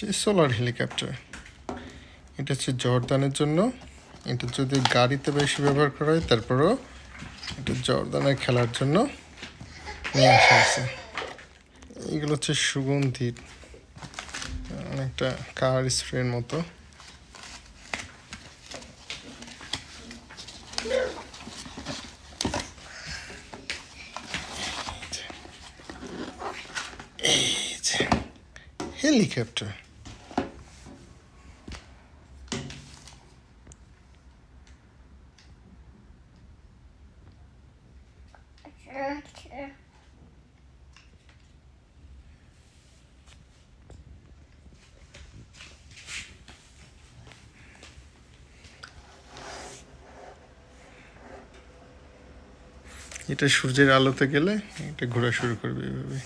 হচ্ছে solar helicopter. এটা হচ্ছে জর্দানের জন্য। এটা যদি গাড়িতে বেশি ব্যবহার করা হয়, তারপরেও এটা জর্দানের খেলার জন্য নিয়ে আসা আছে। এগুলো হচ্ছে সুগন্ধি, অনেকটা কার স্প্রের মতো। এই যে হেলিকপ্টার। এটা সূর্যের আলোতে গেলে এটা ঘোরা শুরু করবে এভাবে।